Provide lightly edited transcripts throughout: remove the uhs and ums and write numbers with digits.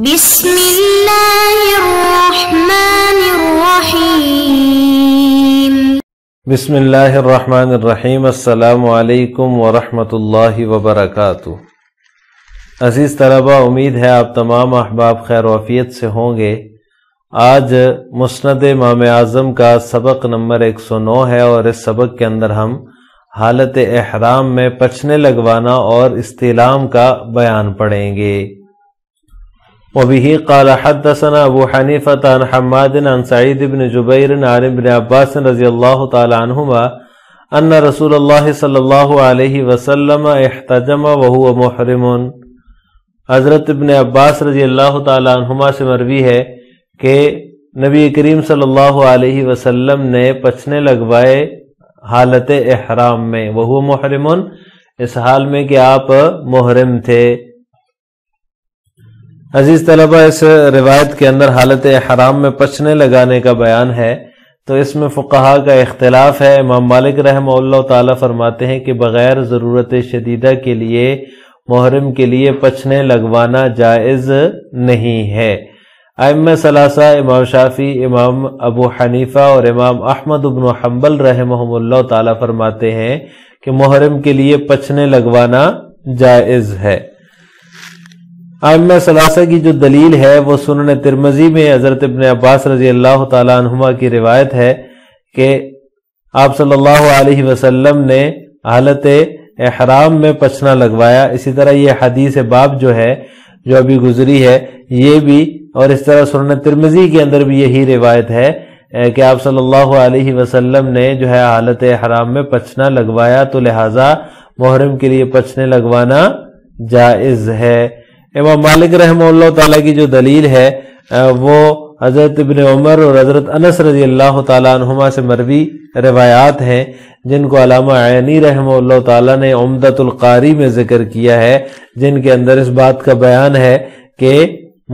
بسم اللہ الرحمن الرحیم۔ بسم اللہ الرحمن الرحیم۔ السلام علیکم ورحمۃ اللہ وبرکاتہ۔ عزیز طلبہ، امید ہے آپ تمام احباب خیر و عافیت سے ہوں گے۔ آج مسند امام اعظم کا سبق نمبر 109 ہے اور اس سبق کے اندر ہم حالت احرام میں پچھنے لگوانا اور استعلام کا بیان پڑھیں گے۔ وبه قال حدثنا ابو حنیفة عن حماد عن سعید بن جبیر عن ابن عباس رضی اللہ تعالی عنہما ان رسول اللہ صلی اللہ علیہ وسلم احتجم وهو محرم۔ حضرت ابن عباس رضی اللہ تعالی عنہما سے مروی ہے کہ نبی کریم صلی اللہ علیہ وسلم نے پچھنے لگوائے حالت احرام میں، وهو محرم، اس حال میں کہ آپ محرم تھے۔ عزیز طلبہ، اس روایت کے اندر حالت احرام میں پچھنے لگانے کا بیان ہے، تو اس میں فقہا کا اختلاف ہے۔ امام مالک رحمہ اللہ تعالیٰ فرماتے ہیں کہ بغیر ضرورت شدیدہ کے لیے محرم کے لیے پچھنے لگوانا جائز نہیں ہے۔ ائمہ ثلاثہ امام شافعی، امام ابو حنیفہ اور امام احمد بن حنبل رحمہم اللہ تعالیٰ فرماتے ہیں کہ محرم کے لیے پچھنے لگوانا جائز ہے۔ ائمہ ثلاثہ کی جو دلیل ہے وہ سنن ترمذی میں حضرت ابن عباس رضی اللہ تعالیٰ عنہما کی روایت ہے کہ آپ صلی اللہ علیہ وسلم نے حالت احرام میں پچھنا لگوایا۔ اسی طرح یہ حدیث باب جو ہے، جو ابھی گزری ہے، یہ بھی، اور اس طرح سنن ترمذی کے اندر بھی یہی روایت ہے کہ آپ صلی اللہ علیہ وسلم نے جو ہے حالت احرام میں پچھنا لگوایا، تو لہٰذا محرم کے لیے پچھنے لگوانا جائز ہے۔ امام مالک رحمہ اللہ تعالیٰ کی جو دلیل ہے وہ حضرت ابن عمر اور حضرت انس رضی اللہ تعالیٰ عنہما سے مروی روایات ہیں، جن کو علامہ عینی رحمہ اللہ تعالیٰ نے عمدۃ القاری میں ذکر کیا ہے، جن کے اندر اس بات کا بیان ہے کہ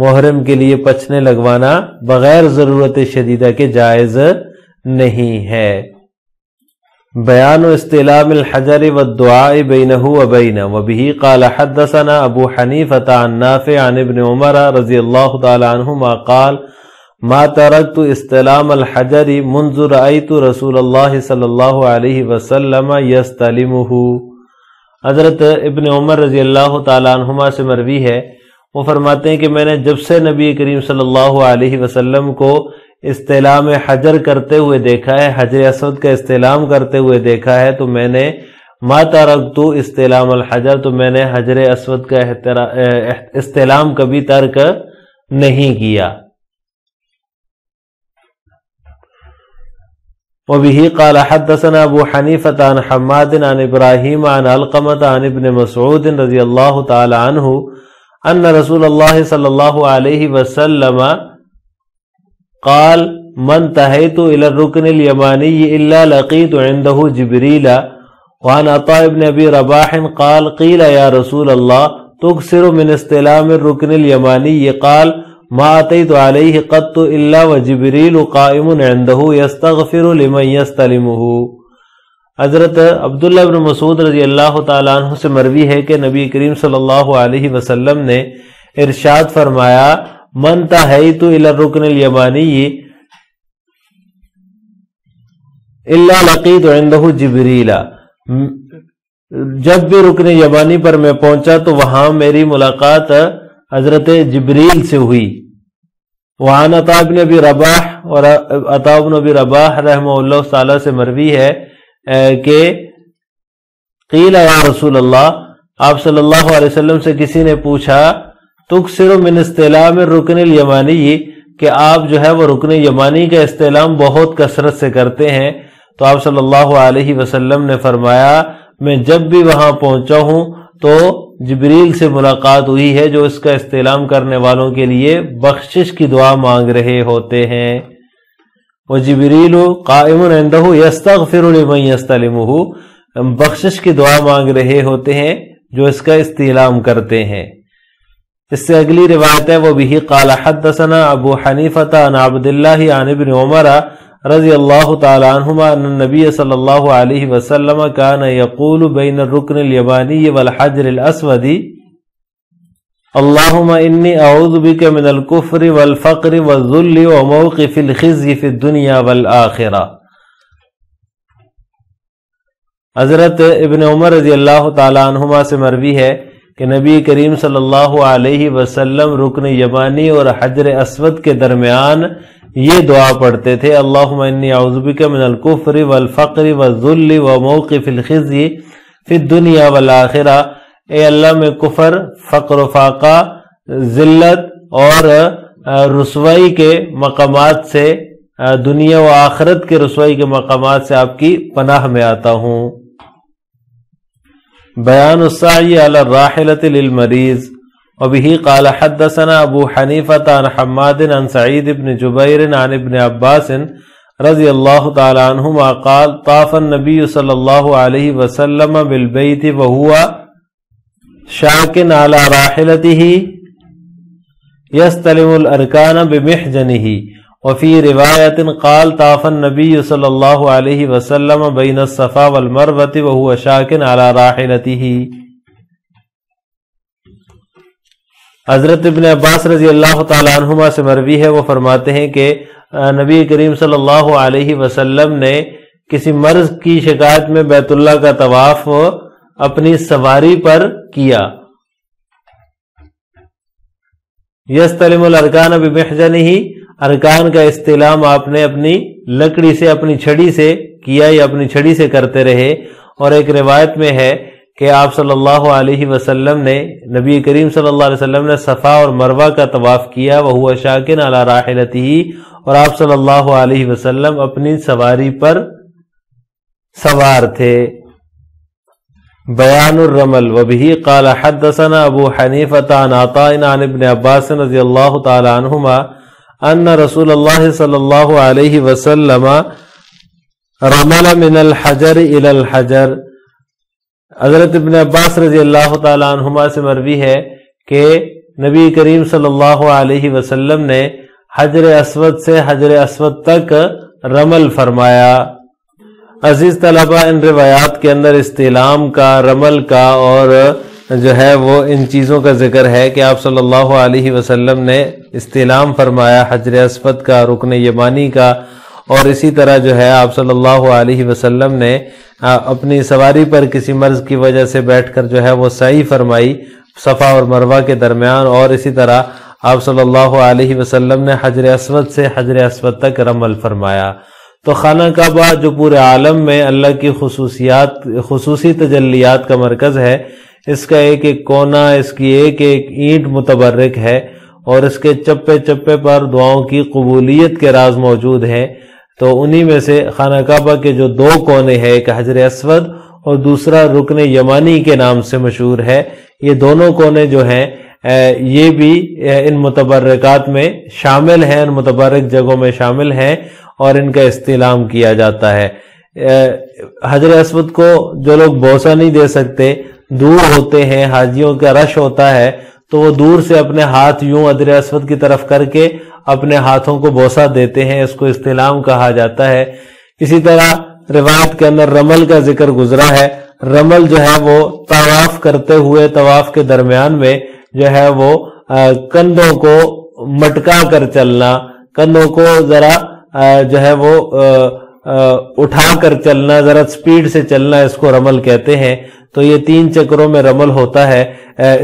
محرم کے لیے پچھنے لگوانا بغیر ضرورت شدیدہ کے جائز نہیں ہے۔ بیان استلام الحجر والدعاء بینہ وبینہ۔ وبہ قال حدثنا ابو حنیفة عن نافع عن ابن عمر رضی اللہ تعالی عنہما قال ما ترکت استلام الحجر منذ رأیت رسول اللہ صلی اللہ علیہ وسلم یستلمہ۔ حضرت ابن عمر رضی اللہ تعالی عنہما سے مروی ہے، وہ فرماتے ہیں کہ میں نے جب سے نبی کریم صلی اللہ علیہ وسلم کو استلام حجر کرتے ہوئے دیکھا ہے، حجر اسود کا استلام کرتے ہوئے دیکھا ہے، تو میں نے ما ترکت استلام الحجر، تو میں نے حجر اسود کا استلام کبھی ترک نہیں کیا۔ وبه قال حدثنا ابو حنیفة عن حماد عن ابراہیم عن علقمة عن ابن مسعود رضی اللہ تعالی عنہ ان رسول اللہ صلی اللہ علیہ وسلم قال من انتهيت الى الركن اليماني الا لقيت عنده جبريل۔ وعن عطاء بن ابي رباح قال قيل يا رسول الله تكثر من استلام الركن اليماني؟ قال ما اتيت عليه قط الا وجبريل قائم عنده يستغفر لمن يستلمه۔ حضرت عبداللہ بن مسعود رضی اللہ تعالیٰ عنہ سے مروی ہے کہ نبی کریم صلی اللہ علیہ وسلم نے ارشاد فرمایا من انتهيت الى الركن اليماني الا لقيت عنده جبريل، جب بھی رکن یمانی پر میں پہنچا تو وہاں میری ملاقات حضرت جبریل سے ہوئی۔ وعن عطاء بن ابی رباح، اور عطاء بن ابی رباح رحمہ اللہ تعالی سے مروی ہے کہ قیل یا رسول اللہ، آپ صلی اللہ علیہ وسلم سے کسی نے پوچھا تکثر من استلام الرکن الیمانی، کہ آپ جو ہے وہ رکن یمانی کا استعلام بہت کثرت سے کرتے ہیں، تو آپ صلی اللہ علیہ وسلم نے فرمایا میں جب بھی وہاں پہنچا ہوں تو جبریل سے ملاقات ہوئی ہے، جو اس کا استعلام کرنے والوں کے لیے بخشش کی دعا مانگ رہے ہوتے ہیں۔ وجبریل قائم عنده یستغفر لمن یستلمہ، بخشش کی دعا مانگ رہے ہوتے ہیں جو اس کا استعلام کرتے ہیں۔ اس سے اگلی روایت ہے وبہ قال حدثنا ابو حنیفة عن عبد اللہ عن ابن عمر رضی اللہ تعالی عنہما ان النبی صلی اللہ علیہ وسلم کان یقول بین الرکن الیمانی والحجر الاسود اللہم انی اعوذ بک من الکفر والفقر والذل وموقف الخزي فی الدنیا والآخرہ۔ حضرت ابن عمر رضی اللہ تعالیٰ عنہما سے مروی ہے کہ نبی کریم صلی اللہ علیہ وسلم رکن یمانی اور حجر اسود کے درمیان یہ دعا پڑھتے تھے، اللہم انی اعوذ بک من الکفر والفقر والذل وموقف الخزي فی الدنیا والآخرہ، اے اللہ میں کفر، فقر و فاقہ، ذلت اور رسوائی کے مقامات سے، دنیا و آخرت کے رسوائی کے مقامات سے آپ کی پناہ میں آتا ہوں۔ بیان السعی علی الراحلۃ للمریض۔ وبه قال حدثنا ابو حنیفۃ عن حماد عن سعید بن جبیر عن ابن عباس رضی اللہ تعالی عنہما قال طاف النبی صلی اللہ علیہ وسلم بالبیت وهو شاک علی راحلته یستلم الارکان بمحجنه۔ وفي رواية قال طاف النبي صلى الله عليه وسلم بين الصفا والمروة وهو شاك على راحلته۔ حضرت ابن عباس رضی اللہ تعالی عنہما سے مروی ہے، وہ فرماتے ہیں کہ نبی کریم صلی اللہ علیہ وسلم نے کسی مرض کی شکایت میں بیت اللہ کا طواف اپنی سواری پر کیا۔ یستلم الارکان بمحجنہ، ارکان کا استلام آپ نے اپنی لکڑی سے، اپنی چھڑی سے کیا یا اپنی چھڑی سے کرتے رہے۔ اور ایک روایت میں ہے کہ آپ صلی اللہ علیہ وسلم نے، نبی کریم صلی اللہ علیہ وسلم نے صفا اور مروہ کا طواف کیا، وہو شاکن علی راحلتہ، اور آپ صلی اللہ علیہ وسلم اپنی سواری پر سوار تھے۔ بیان الرمل۔ وبه قال حدثنا ابو حنیفۃ عن عطاء عن ابن عباس رضی اللہ تعالی عنہما ان رسول اللہ صلی اللہ علیہ وسلم رمل من الحجر الى الحجر۔ حضرت ابن عباس رضی اللہ تعالی عنہما سے مروی ہے کہ نبی کریم صلی اللہ علیہ وسلم نے حجر اسود سے حجر اسود تک رمل فرمایا۔ عزیز طلبہ، ان روایات کے اندر استلام کا، رمل کا اور جو ہے وہ ان چیزوں کا ذکر ہے کہ آپ صلی اللہ علیہ وسلم نے استلام فرمایا حجر اسود کا، رکن یمانی کا، اور اسی طرح جو ہے آپ صلی اللہ علیہ وسلم نے اپنی سواری پر کسی مرض کی وجہ سے بیٹھ کر جو ہے وہ سعی فرمائی صفا اور مروہ کے درمیان، اور اسی طرح آپ صلی اللہ علیہ وسلم نے حجر اسود سے حجر اسود تک رمل فرمایا۔ تو خانہ کعبہ جو پورے عالم میں اللہ کی خصوصی تجلیات کا مرکز ہے، اس کا ایک ایک کونا، اس کی ایک ایک اینٹ متبرک ہے، اور اس کے چپے چپے پر دعاؤں کی قبولیت کے راز موجود ہیں۔ تو انہی میں سے خانہ کعبہ کے جو دو کونے ہیں، ایک حجر اسود اور دوسرا رکن یمانی کے نام سے مشہور ہے، یہ دونوں کونے جو ہیں یہ بھی ان متبرکات میں شامل ہیں، ان متبرک جگہوں میں شامل ہیں، اور ان کا استلام کیا جاتا ہے۔ حجر اسود کو جو لوگ بوسہ نہیں دے سکتے، دور ہوتے ہیں، حاجیوں کا رش ہوتا ہے، تو وہ دور سے اپنے ہاتھ یوں حجر اسود کی طرف کر کے اپنے ہاتھوں کو بوسہ دیتے ہیں، اس کو استلام کہا جاتا ہے۔ اسی طرح روایت کے اندر رمل کا ذکر گزرا ہے۔ رمل جو ہے وہ طواف کرتے ہوئے، طواف کے درمیان میں جو ہے وہ کندھوں کو مٹکا کر چلنا، کندھوں کو ذرا جو ہے وہ اٹھا کر چلنا، ذرا سپیڈ سے چلنا، اس کو رمل کہتے ہیں۔ تو یہ 3 چکروں میں رمل ہوتا ہے۔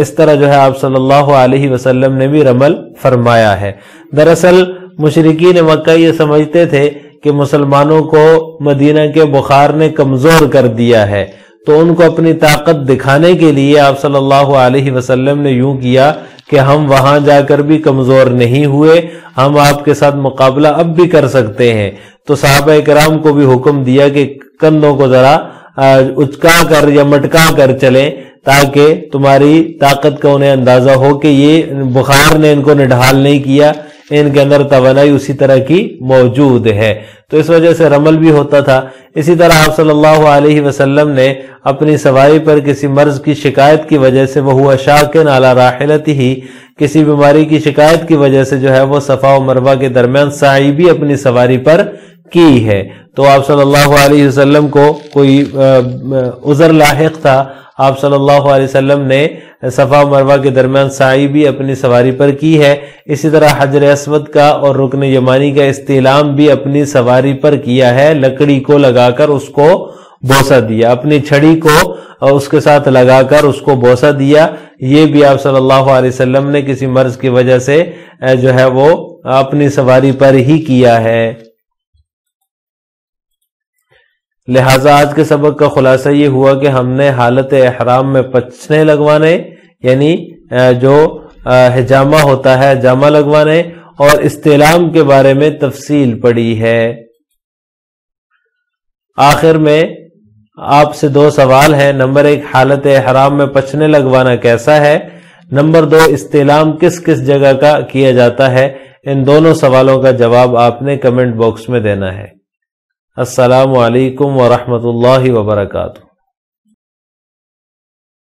اس طرح جو ہے آپ صلی اللہ علیہ وسلم نے بھی رمل فرمایا ہے۔ دراصل مشرکین مکہ یہ سمجھتے تھے کہ مسلمانوں کو مدینہ کے بخار نے کمزور کر دیا ہے، تو ان کو اپنی طاقت دکھانے کے لیے آپ صلی اللہ علیہ وسلم نے یوں کیا کہ ہم وہاں جا کر بھی کمزور نہیں ہوئے، ہم آپ کے ساتھ مقابلہ اب بھی کر سکتے ہیں۔ تو صحابہ کرام کو بھی حکم دیا کہ کندھوں کو ذرا اچکا کر یا مٹکا کر چلیں، تاکہ تمہاری طاقت کا انہیں اندازہ ہو کہ یہ بخار نے ان کو نڈھال نہیں کیا، ان کے اندر توانائی اسی طرح کی موجود ہے۔ تو اس وجہ سے رمل بھی ہوتا تھا۔ اسی طرح آپ صلی اللہ علیہ وسلم نے اپنی سواری پر کسی مرض کی شکایت کی وجہ سے، وہو شاکن علی راحلتہ، کسی بیماری کی شکایت کی وجہ سے جو ہے وہ صفا و مروہ کے درمیان سعی بھی اپنی سواری پر کی ہے۔ تو آپ صلی اللہ علیہ وسلم کو کوئی عذر لاحق تھا، آپ صلی اللہ علیہ وسلم نے صفا و مروہ کے درمیان سعی بھی اپنی سواری پر کی ہے۔ اسی طرح حجر اسود کا اور رکن یمانی کا استعلام بھی اپنی سواری پر کیا ہے، لکڑی کو لگا کر اس کو بوسہ دیا، اپنی چھڑی کو اس کے ساتھ لگا کر اس کو بوسہ دیا۔ یہ بھی آپ صلی اللہ علیہ وسلم نے کسی مرض کی وجہ سے جو ہے وہ اپنی سواری پر ہی کیا ہے۔ لہٰذا آج کے سبق کا خلاصہ یہ ہوا کہ ہم نے حالت احرام میں پچھنے لگوانے، یعنی جو حجامہ ہوتا ہے جامہ لگوانے، اور استعلام کے بارے میں تفصیل پڑھی ہے۔ آخر میں آپ سے 2 سوال ہیں۔ نمبر 1، حالت احرام میں پچھنے لگوانا کیسا ہے؟ نمبر 2، استعلام کس کس جگہ کا کیا جاتا ہے؟ ان دونوں سوالوں کا جواب آپ نے کمنٹ باکس میں دینا ہے۔ السلام علیکم ورحمۃ اللہ وبرکاتہ۔